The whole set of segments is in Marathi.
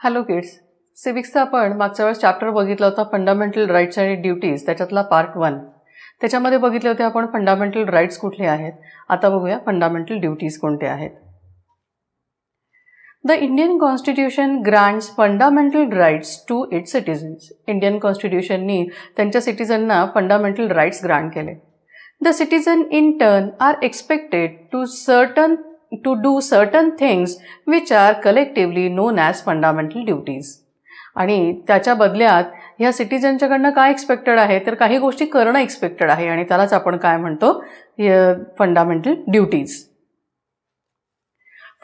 हॅलो किड्स, सिविक्सचा आपण मागच्या वेळेस चॅप्टर बघितला होता फंडामेंटल राईट्स आणि ड्युटीज, त्याच्यातला पार्ट 1. त्याच्यामध्ये बघितले होते आपण फंडामेंटल राईट्स कुठले आहेत. आता बघूया फंडामेंटल ड्युटीज कोणते आहेत. The Indian constitution grants fundamental rights to its citizens. Indian कॉन्स्टिट्यूशननी त्यांच्या सिटीजनना फंडामेंटल राईट्स ग्रांट केले. The citizen in turn are expected to do certain things which are collectively known as fundamental duties. आणि त्याच्या बदल्यात ह्या सिटीजनच्याकडनं काय एक्सपेक्टेड आहे तर काही गोष्टी करणं एक्सपेक्टेड आहे आणि त्यालाच आपण काय म्हणतो fundamental duties.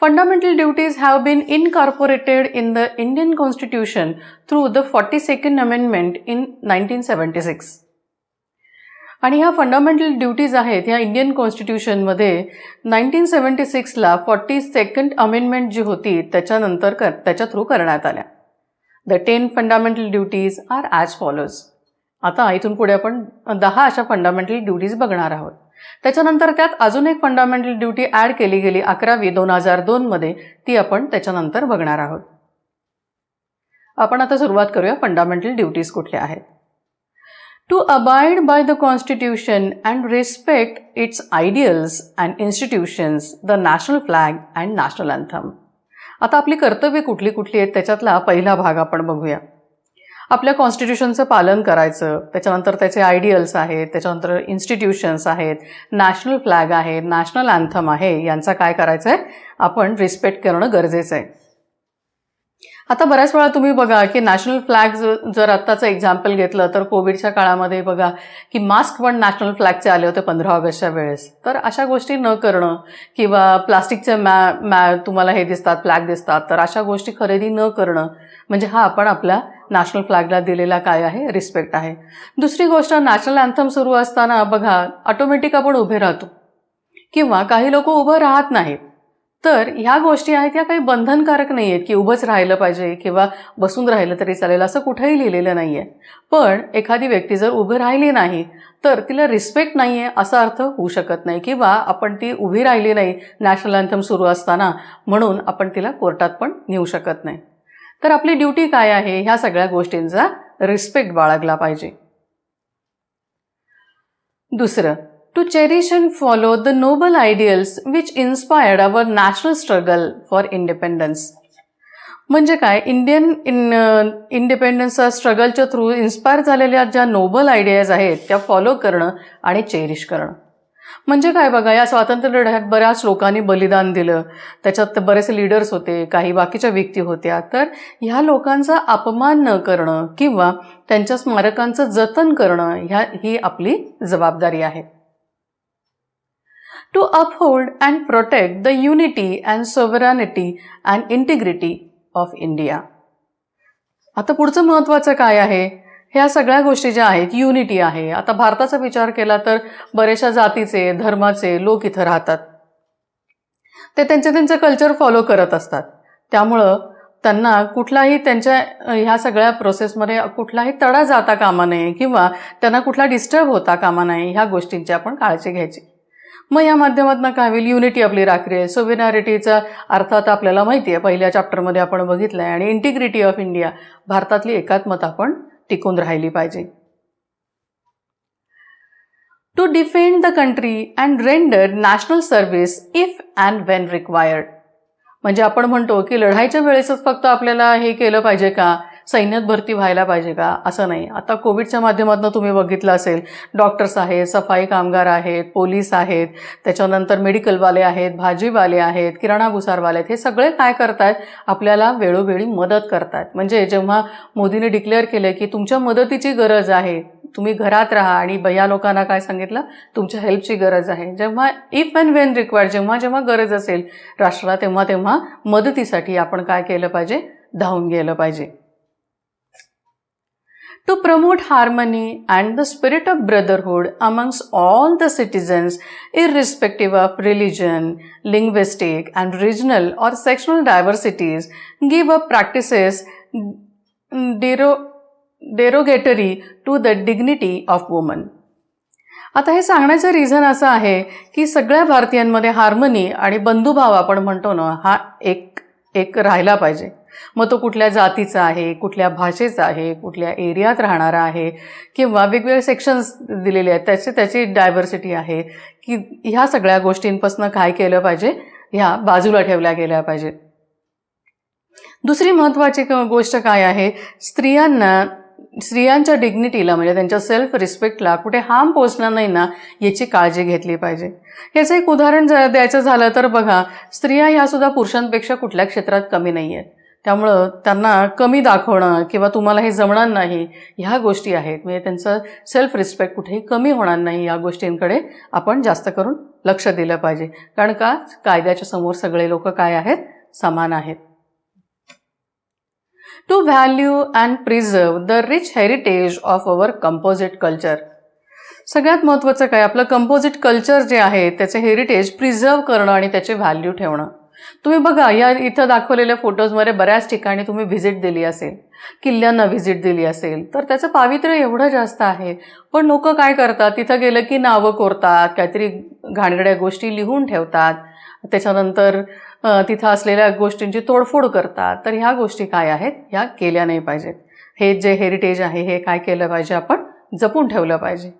Fundamental duties have been incorporated in the Indian Constitution through the 42nd Amendment in 1976. आणि ह्या फंडामेंटल ड्युटीज आहेत ह्या इंडियन कॉन्स्टिट्यूशनमध्ये 1976ला 42nd अमेंडमेंट जी होती त्याच्या थ्रू करण्यात आल्या. The 10 fundamental duties are as follows. आता इथून पुढे आपण 10 अशा फंडामेंटल ड्युटीज बघणार आहोत. त्याच्यानंतर त्यात अजून एक फंडामेंटल ड्युटी ॲड केली गेली 11वी 2002 मध्ये, ती आपण त्याच्यानंतर बघणार आहोत. आपण आता सुरुवात करूया फंडामेंटल ड्युटीज कुठल्या आहेत. To abide by the Constitution and respect its ideals and institutions, the national flag and national anthem. आता आपली कर्तव्य कुठली कुठली आहेत त्याच्यातला पहिला भाग आपण बघूया. आपल्या कॉन्स्टिट्यूशनचं पालन करायचं, त्याच्यानंतर त्याचे आयडियल्स आहेत, त्याच्यानंतर इन्स्टिट्यूशन्स आहेत, नॅशनल फ्लॅग आहे, नॅशनल अँथम आहे, यांचा काय करायचं आहे आपण रिस्पेक्ट करणं गरजेचं आहे. आता बऱ्याच वेळा तुम्ही बघा की नॅशनल फ्लॅग जर आत्ताचं एक्झाम्पल घेतलं तर कोविडच्या काळामध्ये बघा की मास्क पण नॅशनल फ्लॅगचे आले होते 15 ऑगस्टच्या वेळेस. तर अशा गोष्टी न करणं किंवा प्लास्टिकचे तुम्हाला हे दिसतात फ्लॅग दिसतात, तर अशा गोष्टी खरेदी न करणं म्हणजे हा आपण आपल्या नॅशनल फ्लॅगला दिलेला काय आहे रिस्पेक्ट आहे. दुसरी गोष्ट, नॅशनल अँथम सुरू असताना बघा ऑटोमॅटिक आपण उभे राहतो किंवा काही लोक उभं राहत नाहीत. तर ह्या गोष्टी आहेत या काही बंधनकारक नाही आहेत की उभंच राहिलं पाहिजे किंवा बसून राहिलं तरी चालेल, असं कुठेही लिहिलेलं नाही आहे. पण एखादी व्यक्ती जर उभी राहिली नाही तर तिला रिस्पेक्ट नाही आहे असा अर्थ होऊ शकत नाही, किंवा आपण ती उभी राहिली नाही नॅशनल अँथम सुरू असताना म्हणून आपण तिला कोर्टात पण नेऊ शकत नाही. तर आपली ड्युटी काय आहे, ह्या सगळ्या गोष्टींचा रिस्पेक्ट बाळगला पाहिजे. दुसरं, to cherish and follow the noble ideals which inspired our national struggle for independence. म्हणजे काय, इंडिपेंडन्सचा स्ट्रगलच्या थ्रू इन्स्पायर झालेल्या ज्या नोबल आयडियाज आहेत त्या फॉलो करणं आणि चेरिश करणं. म्हणजे काय बघा, या स्वातंत्र्य लढ्यात बऱ्याच लोकांनी बलिदान दिलं, त्याच्यात बरेचसे लीडर्स होते, काही बाकीच्या व्यक्ती होत्या. तर ह्या लोकांचा अपमान न करणं किंवा त्यांच्या स्मारकांचं जतन करणं ही आपली जबाबदारी आहे. To uphold and protect the unity and sovereignty and integrity of India. आता पुढचं महत्त्वाचं काय आहे, ह्या सगळ्या गोष्टी ज्या आहेत, युनिटी आहे. आता भारताचा विचार केला तर बऱ्याचशा जातीचे धर्माचे लोक इथं राहतात, ते त्यांचं कल्चर फॉलो करत असतात. त्यामुळं त्यांना कुठलाही त्यांच्या ह्या सगळ्या प्रोसेसमध्ये कुठलाही तडा जाता कामा नये किंवा त्यांना कुठला डिस्टर्ब होता कामा नये, ह्या गोष्टींची आपण काळजी घ्यायची. मग या माध्यमातून काय होईल, युनिटी आपली राखली आहे. सोव्हिनॅरिटीचा अर्थ आता आपल्याला माहिती आहे, पहिल्या चॅप्टरमध्ये आपण बघितलं आहे. आणि इंटिग्रिटी ऑफ इंडिया, भारतातली एकात्मता आपण टिकून राहिली पाहिजे. To defend the country and render national service if and when required. म्हणजे आपण म्हणतो की लढाईच्या वेळेसच फक्त आपल्याला हे केलं पाहिजे का, सैन्यात भरती व्हायला पाहिजे का, असं नाही. आता कोविडच्या माध्यमातून तुम्ही बघितलं असेल, डॉक्टर्स आहेत, सफाई कामगार आहेत, पोलीस आहेत, त्याच्यानंतर मेडिकलवाले आहेत, भाजीवाले आहेत, किराणा भुसारवाले आहेत, हे सगळे काय करतायत, आपल्याला वेळोवेळी मदत करतायत. म्हणजे जेव्हा मोदीने डिक्लेअर केलं की तुमच्या मदतीची गरज आहे, तुम्ही घरात राहा, आणि या लोकांना काय सांगितलं, तुमच्या हेल्पची गरज आहे. जेव्हा इफ अँड वेन रिक्वायर्ड, जेव्हा गरज असेल राष्ट्राला तेव्हा मदतीसाठी आपण काय केलं पाहिजे, धावून गेलं पाहिजे. To promote harmony and the spirit of brotherhood amongst all the citizens, irrespective of religion, linguistic and regional or sectional diversities, give up practices derogatory to the dignity of woman. आता हे सांगण्याचं रिझन असं आहे की सगळ्या भारतीयांमध्ये हार्मनी आणि बंधुभाव आपण म्हणतो ना, हा एक राहिला पाहिजे. मग तो कुठल्या जातीचा आहे, कुठल्या भाषेचा आहे, कुठल्या एरियात राहणारा आहे, किंवा वेगवेगळे सेक्शन्स दिलेले आहेत त्याची डायव्हर्सिटी आहे, की ह्या सगळ्या गोष्टींपासून काय केलं पाहिजे, ह्या बाजूला ठेवल्या गेल्या पाहिजेत. दुसरी महत्त्वाची गोष्ट काय आहे, स्त्रियांच्या डिग्निटीला म्हणजे त्यांच्या सेल्फ रिस्पेक्टला कुठे हार्म पोचणार नाही ना, याची काळजी घेतली पाहिजे. याचं एक उदाहरण द्यायचं झालं तर बघा, स्त्रिया ह्या सुद्धा पुरुषांपेक्षा कुठल्या क्षेत्रात कमी नाही आहेत. त्यामुळं त्यांना कमी दाखवणं किंवा तुम्हाला हे जमणार नाही ह्या गोष्टी आहेत, म्हणजे त्यांचं सेल्फ रिस्पेक्ट कुठेही कमी होणार नाही, या गोष्टींकडे आपण जास्त करून लक्ष दिलं पाहिजे. कारण का, कायद्याच्या समोर सगळे लोक काय आहेत, समान आहेत. To value and preserve the rich heritage of our composite culture. सगळ्यात महत्त्वाचं काय, आपलं कंपोजिट कल्चर जे आहे त्याचे हेरिटेज प्रिझर्व करणं आणि त्याचे व्हॅल्यू ठेवणं. तुम्ही बघा, या इथं दाखवलेल्या फोटोजमध्ये बऱ्याच ठिकाणी तुम्ही व्हिजिट दिली असेल, किल्ल्यांना व्हिजिट दिली असेल, तर त्याचं पावित्र्य एवढं जास्त आहे. पण लोक काय करतात, तिथं गेलं की नावं कोरतात, काहीतरी घाणेरड्या गोष्टी लिहून ठेवतात, त्याच्यानंतर तिथं असलेल्या गोष्टींची तोडफोड करतात. तर ह्या गोष्टी काय आहेत, ह्या केल्या नाही पाहिजेत. हे जे हेरिटेज आहे हे काय केलं पाहिजे, आपण जपून ठेवलं पाहिजे.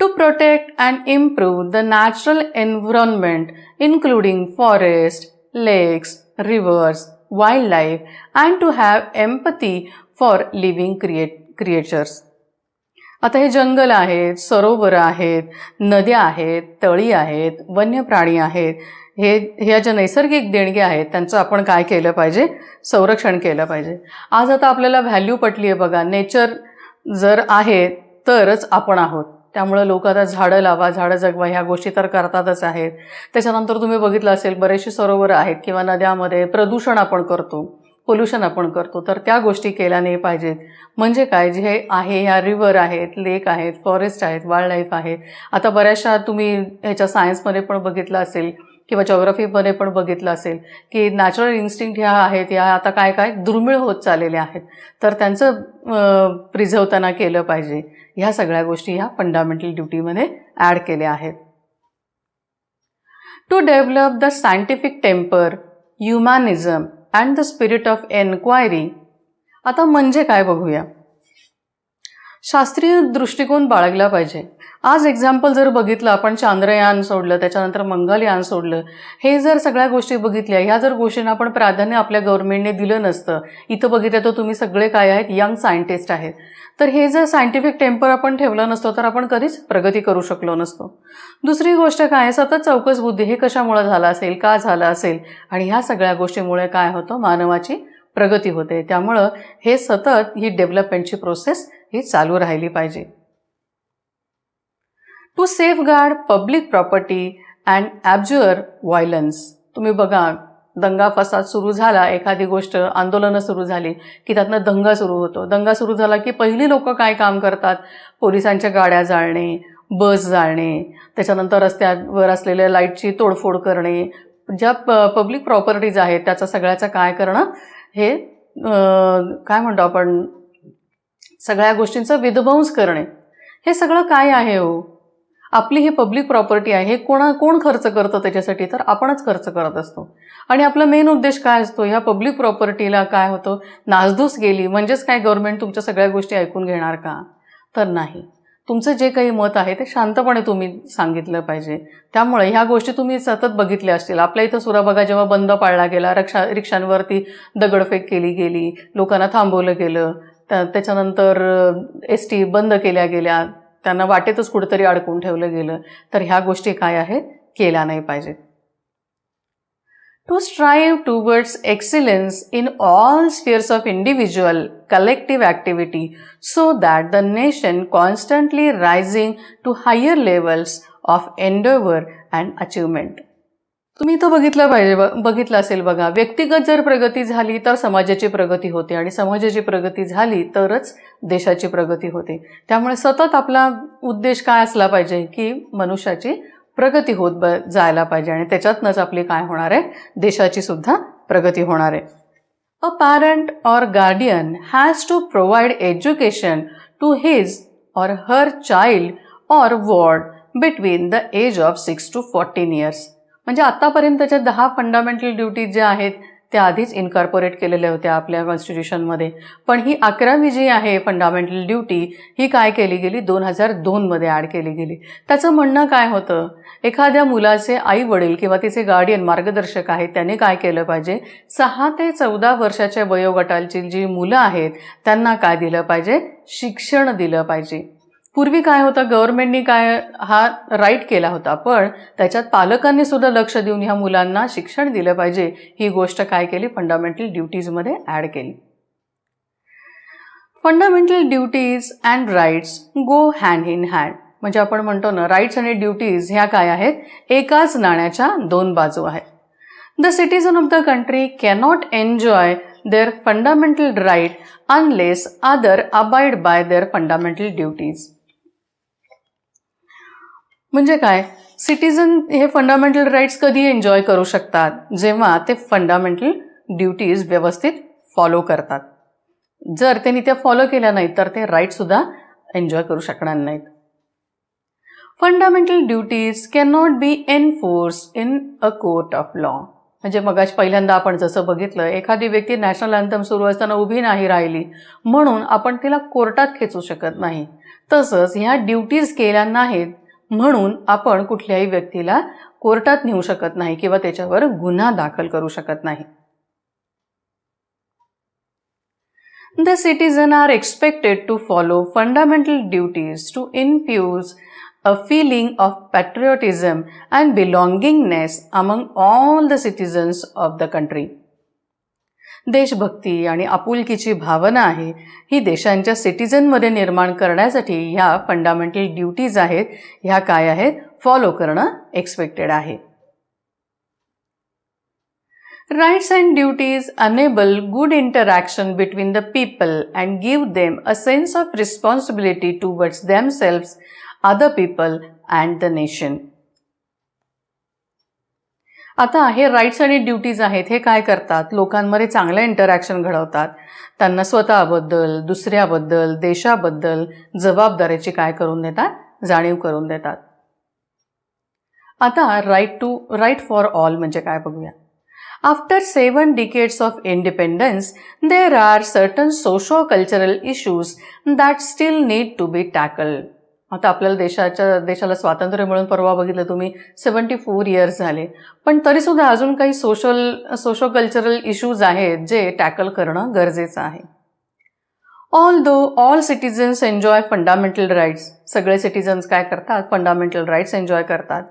To protect and improve the natural environment including forest, lakes, rivers, wildlife and to have empathy for living creatures. आता हे जंगल आहेत, सरोवरं आहेत, नद्या आहेत, तळी आहेत, वन्य प्राणी आहेत, ह्या ज्या नैसर्गिक देणग्या आहेत त्यांचं आपण काय केलं पाहिजे, संरक्षण केलं पाहिजे. आज आता आपल्याला व्हॅल्यू पटली आहे बघा, नेचर जर आहे तरच आपण आहोत. त्यामुळे लोक आता झाडं लावा, झाडं जगवा ह्या गोष्टी तर करतातच आहेत. त्याच्यानंतर तुम्ही बघितलं असेल, बरेचसे सरोवरं आहेत किंवा नद्यामध्ये प्रदूषण आपण करतो, पोल्युशन आपण करतो, तर त्या गोष्टी केल्या नाही पाहिजेत. म्हणजे काय, जे आहे ह्या रिव्हर आहेत, लेक आहेत, फॉरेस्ट आहेत, वाईल्ड लाईफ आहे. आता बऱ्याचशा तुम्ही ह्याच्या सायन्समध्ये पण बघितलं असेल किंवा जॉग्राफीमध्ये पण बघितलं असेल की नॅचरल इन्स्टिंक्ट ह्या आहेत, ह्या आता काय काय दुर्मिळ होत चाललेल्या आहेत. तर त्यांचं प्रिझर्व त्यांना केलं पाहिजे. ह्या सगळ्या गोष्टी ह्या फंडामेंटल ड्युटीमध्ये ॲड केल्या आहेत. To develop the scientific temper, humanism and the spirit of enquiry. आता म्हणजे काय बघूया. शास्त्रीय दृष्टिकोन बाळगला पाहिजे. आज एक्झाम्पल जर बघितलं, आपण चांद्रयान सोडलं, त्याच्यानंतर मंगलयान सोडलं, हे जर सगळ्या गोष्टी बघितल्या, ह्या जर गोष्टींना आपण प्राधान्य आपल्या गव्हर्नमेंटने दिलं नसतं, इथं बघितलं तर तुम्ही सगळे काय आहेत, यंग सायंटिस्ट आहेत, तर हे जर सायंटिफिक टेम्पर आपण ठेवलं नसतो तर आपण कधीच प्रगती करू शकलो नसतो. दुसरी गोष्ट काय, सतत चौकस बुद्धी, हे कशामुळे झालं असेल, का झालं असेल, आणि ह्या सगळ्या गोष्टीमुळे काय होतं, मानवाची प्रगती होते. त्यामुळं हे सतत ही डेव्हलपमेंटची प्रोसेस ही चालू राहिली पाहिजे. To safeguard public property and abjure violence. तुम्ही बघा, दंगा फसाद सुरू झाला, एखादी गोष्ट आंदोलनं सुरू झाली की त्यातनं दंगा सुरू होतो. दंगा सुरू झाला की पहिली लोक काय काम करतात, पोलिसांच्या गाड्या जाळणे, बस जाळणे, त्याच्यानंतर रस्त्यावर असलेल्या लाईटची तोडफोड करणे, ज्या पब्लिक प्रॉपर्टीज आहेत त्याचा सगळ्याचं काय करणं, हे काय म्हणतो आपण, सगळ्या गोष्टींचा विध्वंस करणे. हे सगळं काय आहे हो, आपली ही पब्लिक प्रॉपर्टी आहे, हे कोण खर्च करतं त्याच्यासाठी, तर आपणच खर्च करत असतो. आणि आपला मेन उद्देश काय असतो, ह्या पब्लिक प्रॉपर्टीला काय होतं, नासधूस गेली म्हणजेच काय, गव्हर्नमेंट तुमच्या सगळ्या गोष्टी ऐकून घेणार का, तर नाही. तुमचं जे काही मत आहे ते शांतपणे तुम्ही सांगितलं पाहिजे. त्यामुळे ह्या गोष्टी तुम्ही सतत बघितल्या असतील. आपल्या इथं सुद्धा बघा, जेव्हा बंद पाळला गेला, रिक्षांवरती दगडफेक केली गेली, लोकांना थांबवलं गेलं, त्याच्यानंतर ST बंद केल्या गेल्या, त्यांना वाटेतच कुठेतरी अडकून ठेवलं गेलं, तर ह्या गोष्टी काय आहेत, केल्या नाही पाहिजेत. To strive towards excellence in all spheres of individual collective activity so that the nation constantly rising to higher levels of endeavour and achievement. तुम्ही तो बघितलं असेल बघा, व्यक्तिगत जर प्रगती झाली तर समाजाची प्रगती होते, आणि समाजाची प्रगती झाली तरच देशाची प्रगती होते. त्यामुळे सतत आपला उद्देश काय असला पाहिजे की मनुष्याची प्रगती होत जायला पाहिजे, आणि त्याच्यातनंच आपली काय होणार आहे, देशाची सुद्धा प्रगती होणार आहे. A parent or guardian has to provide education to his or her child or ward between the age of 6 to 14 years. म्हणजे आतापर्यंतच्या 10 फंडामेंटल ड्युटीज ज्या आहेत त्या आधीच इनकॉर्पोरेट केलेल्या होत्या आपल्या कॉन्स्टिट्यूशनमध्ये. पण ही 11वी जी आहे फंडामेंटल ड्युटी, ही काय केली गेली, 2002मध्ये ॲड केली गेली. त्याचं म्हणणं काय होतं, एखाद्या मुलाचे आई वडील किंवा तिचे गार्डियन मार्गदर्शक आहेत, त्याने काय केलं पाहिजे, 6 ते 14 वर्षाच्या वयोगटाची जी मुलं आहेत त्यांना काय दिलं पाहिजे, शिक्षण दिलं पाहिजे. पूर्वी काय होतं, गव्हर्नमेंटनी काय हा राईट केला होता, पण त्याच्यात पालकांनी सुद्धा लक्ष देऊन ह्या मुलांना शिक्षण दिलं पाहिजे, ही गोष्ट काय केली, फंडामेंटल ड्युटीजमध्ये ॲड केली. Fundamental duties and rights go hand in hand. म्हणजे आपण म्हणतो ना, राईट्स आणि ड्युटीज ह्या काय आहेत, एकाच नाण्याच्या 2 बाजू आहेत. The citizen of the country cannot enjoy their fundamental right unless other abide by their fundamental duties. म्हणजे काय, सिटीजन हे फंडामेंटल राईट्स कधी एन्जॉय करू शकतात, जेव्हा ते फंडामेंटल ड्युटीज व्यवस्थित फॉलो करतात. जर त्यांनी त्या फॉलो केल्या नाहीत तर ते राईट सुद्धा एन्जॉय करू शकणार नाहीत. Fundamental duties can not be enforced in a court of law. म्हणजे मगाच पहिल्यांदा आपण जसं बघितलं, एखादी व्यक्ती नॅशनल अँथम सुरू असताना उभी नाही राहिली म्हणून आपण तिला कोर्टात खेचू शकत नाही. तसंच ह्या ड्युटीज केल्या नाहीत म्हणून आपण कुठल्याही व्यक्तीला कोर्टात नेऊ शकत नाही किंवा त्याच्यावर गुन्हा दाखल करू शकत नाही. The citizens are expected to follow fundamental duties to infuse a feeling of patriotism and belongingness among all the citizens of the country. देशभक्ती आणि आपुलकीची भावना आहे ही देशांच्या सिटीजनमध्ये निर्माण करण्यासाठी ह्या फंडामेंटल ड्युटीज आहेत, ह्या काय आहेत, फॉलो करणं एक्सपेक्टेड आहे. Rights and duties enable good interaction between the people and give them a sense of responsibility towards themselves, other people and the nation. आता हे राईट्स आणि ड्युटीज आहेत, हे काय करतात, लोकांमध्ये चांगलं इंटरॅक्शन घडवतात. त्यांना स्वतःबद्दल, दुसऱ्याबद्दल, देशाबद्दल जबाबदारीची काय करून देतात, जाणीव करून देतात. आता राईट फॉर ऑल म्हणजे काय बघूया. After 7 decades of independence, there are certain socio-cultural issues that still need to be tackled. आता आपल्याला देशाला स्वातंत्र्य मिळून परवा बघितलं तुम्ही 74 इयर्स झाले, पण तरीसुद्धा अजून काही सोशो कल्चरल इश्यूज आहेत जे टॅकल करणं गरजेचं आहे. Although all citizens enjoy fundamental rights, सगळे सिटीजन्स काय करतात, फंडामेंटल राईट्स एन्जॉय करतात.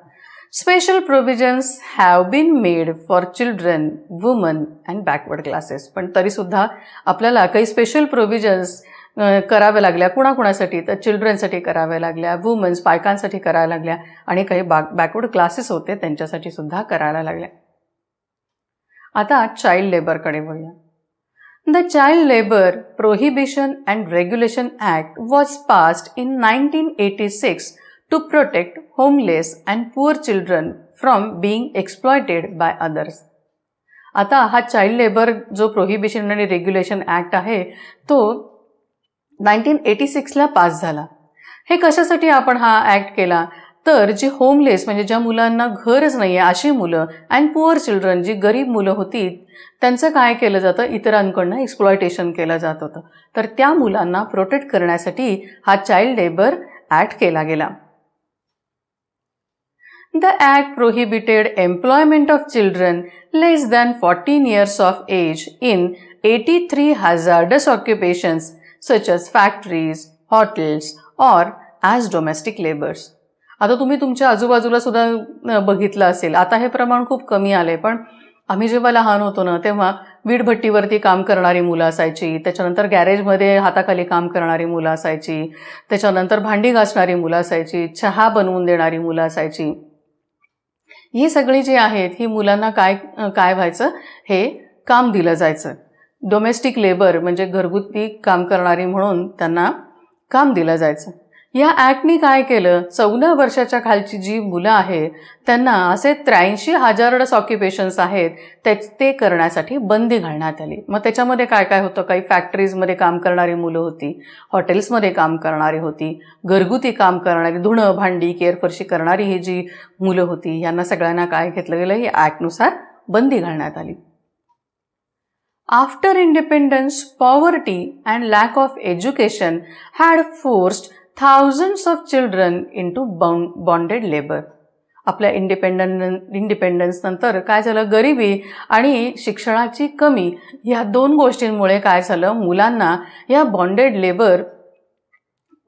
Special provisions have been made for children, women and backward classes. पण तरीसुद्धा आपल्याला काही स्पेशल प्रोव्हिजन्स कराव्या लागल्या. कुणाकुणासाठी, तर चिल्ड्रनसाठी कराव्या लागल्या, वुमन्स बायकांसाठी करायला लागल्या आणि काही बॅकवर्ड क्लासेस होते त्यांच्यासाठी सुद्धा करायला लागल्या. आता चाइल्ड लेबरकडे वळूया. The Child Labor Prohibition and Regulation Act was passed in 1986 to protect homeless and poor children from being exploited by others. आता हा चाइल्ड लेबर जो प्रोहिबिशन आणि रेग्युलेशन ॲक्ट आहे तो 1986ला पास झाला. हे कशासाठी आपण हा ॲक्ट केला, तर जी होमलेस म्हणजे ज्या मुलांना घरच नाही आहे अशी मुलं अँड पुअर चिल्ड्रन, जी गरीब मुलं होती, त्यांचं काय केलं जातं, इतरांकडनं एक्सप्लॉयटेशन केलं जात होतं. तर त्या मुलांना प्रोटेक्ट करण्यासाठी हा चाइल्ड लेबर ॲक्ट केला गेला. The Act prohibited employment of children less than 14 years of age in 83 hazardous occupations such as factories, hotels or as domestic laborers. आता तुम्ही तुमच्या आजूबाजूला सुद्धा बघितलं असेल, आता हे प्रमाण खूप कमी आले, पण आम्ही जेव्हा लहान होतो ना तेव्हा वीटभट्टीवरती काम करणारी मुलं असायची, त्याच्यानंतर गॅरेजमध्ये हाताखाली काम करणारी मुलं असायची, त्याच्यानंतर भांडी घासणारी मुलं असायची, चहा बनवून देणारी मुलं असायची. ही सगळी जी आहेत ही मुलांना काय व्हायचं, हे काम दिलं जायचं. डोमेस्टिक लेबर म्हणजे घरगुती काम करणारी म्हणून त्यांना काम दिलं जायचं. या ॲक्टनी काय केलं, 14 वर्षाच्या खालची जी मुलं आहेत त्यांना असे 83 हजार्डस ऑक्युपेशन्स आहेत ते करण्यासाठी बंदी घालण्यात आली. मग त्याच्यामध्ये काय काय होतं, काही फॅक्टरीजमध्ये काम करणारी मुलं होती, हॉटेल्समध्ये काम करणारी होती, घरगुती काम करणारी, धुणं भांडी केअरफरशी करणारी ही जी मुलं होती, यांना सगळ्यांना काय घेतलं गेलं, ही ॲक्टनुसार बंदी घालण्यात आली. After independence poverty and lack of education had forced thousands of children into bonded labor. आपल्या इंडिपेंडन्स नंतर काय झालं, गरिबी आणि शिक्षणाची कमी या दोन गोष्टींमुळे काय झालं, मुलांना या बॉन्डेड लेबर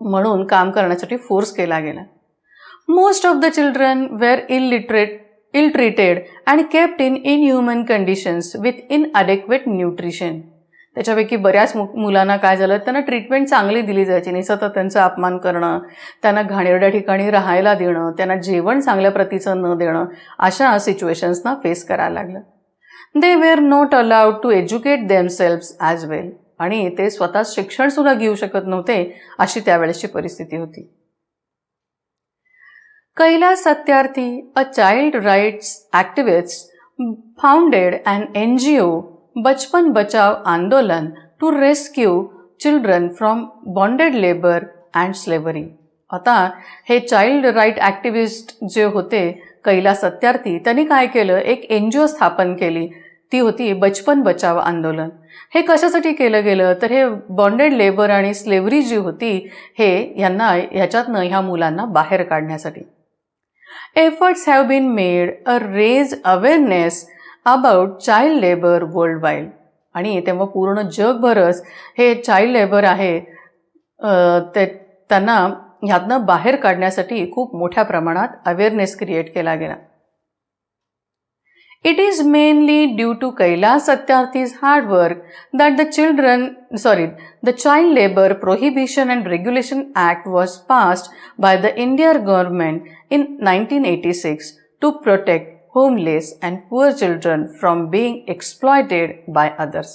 म्हणून काम करण्यासाठी फोर्स केला गेला. Most of the children were ill treated and kept in inhuman conditions with inadequate nutrition. त्याच्यापैकी बऱ्याच मुलांना काय झालं, त्यांना ट्रीटमेंट चांगली दिली जायची नाही, सतत त्यांचा अपमान करणं, त्यांना घाणेरड्या ठिकाणी राहायला देणं, त्यांना जेवण चांगल्या प्रतीचं न देणं, अशा सिच्युएशन्सना फेस करायला लागलं. They were not allowed to educate themselves as well. आणि ते स्वतः शिक्षणसुद्धा घेऊ शकत नव्हते, अशी त्यावेळेची परिस्थिती होती. Kailash Satyarthi, a child rights activist, founded an NGO Bachpan Bachao Andolan to rescue children from bonded labour and slavery. आता हे चाइल्ड राईट ॲक्टिव्हिस्ट जे होते कैलास सत्यार्थी, त्यांनी काय केलं, एक NGO स्थापन केली. ती होती बचपन बचाव आंदोलन. हे कशासाठी केलं गेलं, तर हे बॉन्डेड लेबर आणि स्लेव्हरी जी होती हे ह्याच्यातनं ह्या मुलांना बाहेर काढण्यासाठी. Efforts have been made a raise awareness about child labour worldwide. आणि तेव्हा पूर्ण जगभरच हे चाइल्ड लेबर आहे त्यांना ह्यातनं बाहेर काढण्यासाठी खूप मोठ्या प्रमाणात अवेअरनेस क्रिएट केला गेला. It is mainly due to Kailash Satyarthi's hard work that the child labour prohibition and regulation act was passed by the Indian government in 1986 to protect homeless and poor children from being exploited by others.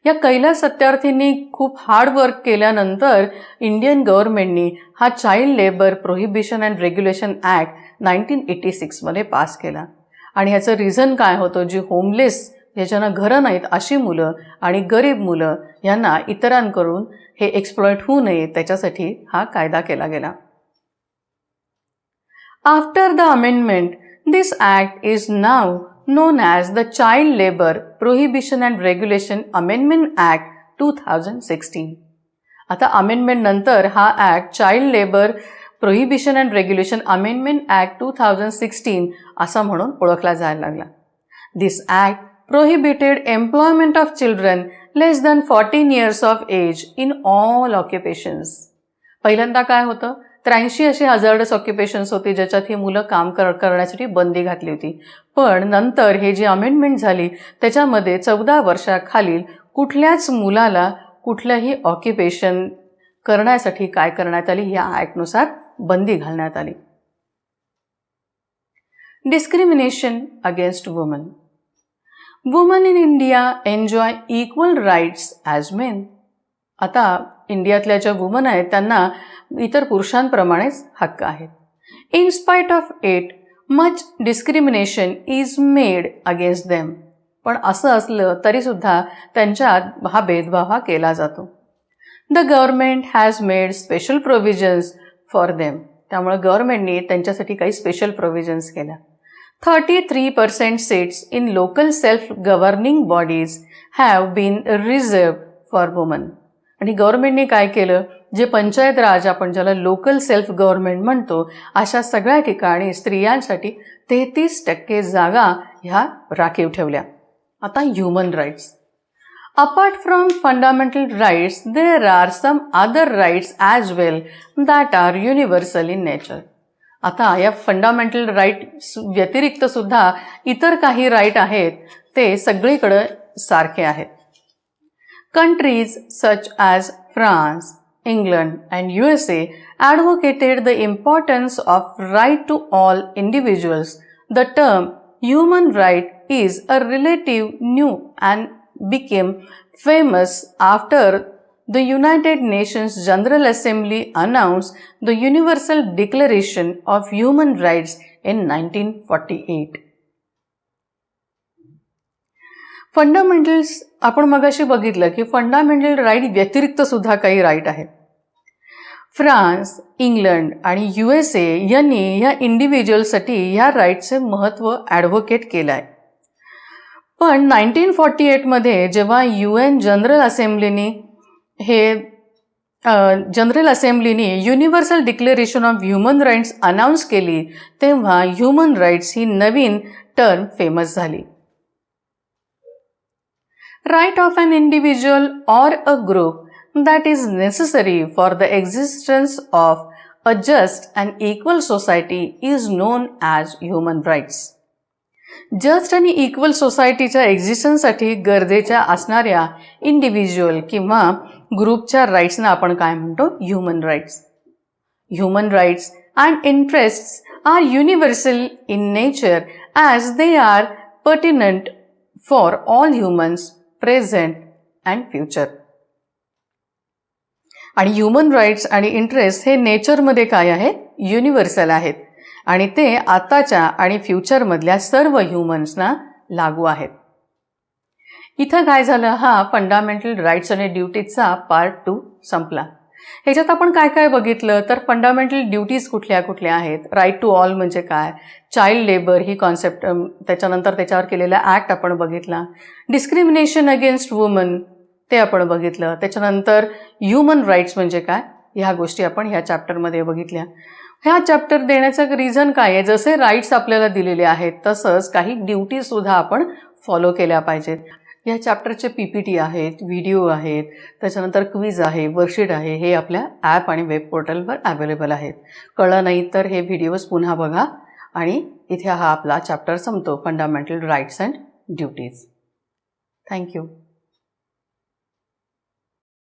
या कैलास सत्यार्थींनी खूप हार्ड वर्क केल्यानंतर इंडियन गव्हर्नमेंटनी हा child labour prohibition and regulation act 1986 मध्ये पास केला. आणि ह्याचं रिझन काय होतं, जी होमलेस, ज्याच्यांना घरं नाहीत अशी मुलं आणि गरीब मुलं यांना इतरांकडून हे एक्सप्लॉइट होऊ नये, त्याच्यासाठी हा कायदा केला गेला. After the amendment, this act is now known as the Child Labor Prohibition and Regulation Amendment Act 2016. आता अमेंडमेंट नंतर हा act child labour prohibition and regulation amendment act 2016 असा म्हणून ओळखला जायला लागला. This act prohibited employment of children less than 14 years of age in all occupations. पहिल्यांदा काय होतं, 83 अशी हजार्डस ऑक्युपेशन्स होती ज्याच्यात ही मुलं काम करण्यासाठी बंदी घातली होती. पण नंतर हे जी अमेंडमेंट झाली त्याच्यामध्ये 14 वर्षाखालील कुठल्याच मुलाला कुठलंही ऑक्युपेशन करण्यासाठी काय करण्यात आली, या ॲक्टनुसार बंदी घालण्यात आली. Discrimination against woman. Woman in India enjoy equal rights as men. आता इंडियातल्या ज्या वुमन आहेत त्यांना इतर पुरुषांप्रमाणेच हक्क आहेत. In spite of it much discrimination is made against them. पण असं असलं तरीसुद्धा त्यांच्यात हा भेदभाव केला जातो. The government has made special provisions for them. त्यामुळे गव्हर्नमेंटने त्यांच्यासाठी काही स्पेशल प्रोव्हिजन्स केल्या. 33% seats in local self governing bodies have been reserved for woman. आणि गव्हर्नमेंटने काय केलं, जे पंचायत राज आपण ज्याला लोकल सेल्फ गव्हर्नमेंट म्हणतो, अशा सगळ्या ठिकाणी स्त्रियांसाठी 33% जागा ह्या राखीव ठेवल्या. आता human rights. Apart from fundamental rights there are some other rights as well that are universal in nature. आता या फंडामेंटल राईट्स व्यतिरिक्त सुद्धा इतर काही राईट आहेत, ते सगळीकडे सारखे आहेत. Countries such as France, England and USA advocated the importance of right to all individuals. The term human right is a relative new and became famous after the United Nations General Assembly announced the Universal Declaration of Human Rights in 1948. Fundamentals आपण मगाशी बघितलं की फंडामेंटल राईट व्यतिरिक्त सुद्धा काही राईट आहेत. फ्रान्स, इंग्लंड आणि USA यांनी या इंडिव्हिज्युअलसाठी ह्या राईटचे महत्त्व ॲडव्होकेट केलं आहे. पण 1948मध्ये जेव्हा UN जनरल असेंब्लीने universal declaration of human rights announce केली, तेव्हा ह्युमन राईट्स ही नवीन टर्म फेमस झाली. Right of an individual or a group that is necessary for the existence of a just and equal society is known as human rights. Just आणि इक्वल सोसायटीच्या एक्झिस्टन्ससाठी गरजेच्या असणाऱ्या इंडिव्हिज्युअल किंवा ग्रुपच्या राईट्सना आपण काय म्हणतो? Human rights. Human rights and interests are universal in nature as they are pertinent for all humans present and future. आणि ह्युमन राईट्स आणि इंटरेस्ट हे नेचरमध्ये काय आहे? युनिव्हर्सल आहेत आणि ते आताच्या आणि फ्युचरमधल्या सर्व ह्युमन्सना लागू आहेत. इथं काय झालं? हा फंडामेंटल राईट्स आणि ड्युटीजचा पार्ट 2 संपला. ह्याच्यात आपण काय काय बघितलं तर फंडामेंटल ड्युटीज कुठल्या कुठल्या आहेत, राईट टू ऑल म्हणजे काय, चाइल्ड लेबर ही कॉन्सेप्ट, त्याच्यानंतर त्याच्यावर केलेला ॲक्ट आपण बघितला, डिस्क्रिमिनेशन अगेन्स्ट वुमन ते आपण बघितलं, त्याच्यानंतर ह्युमन राईट्स म्हणजे काय ह्या गोष्टी आपण ह्या चॅप्टरमध्ये बघितल्या. ह्या चॅप्टर देण्याचं रिझन काय आहे? जसे राईट्स आपल्याला दिलेले आहेत तसंच काही ड्युटीजसुद्धा आपण फॉलो केल्या पाहिजेत. या चॅप्टरचे PPT आहेत, व्हिडिओ आहेत, त्याच्यानंतर क्विज आहे, वर्कशीट आहे, हे आपल्या ॲप आणि वेब पोर्टलवर अवेलेबल आहेत. कळलं नाही तर हे व्हिडिओज पुन्हा बघा. आणि इथे हा आपला चॅप्टर संपतो, fundamental rights and duties. Thank you.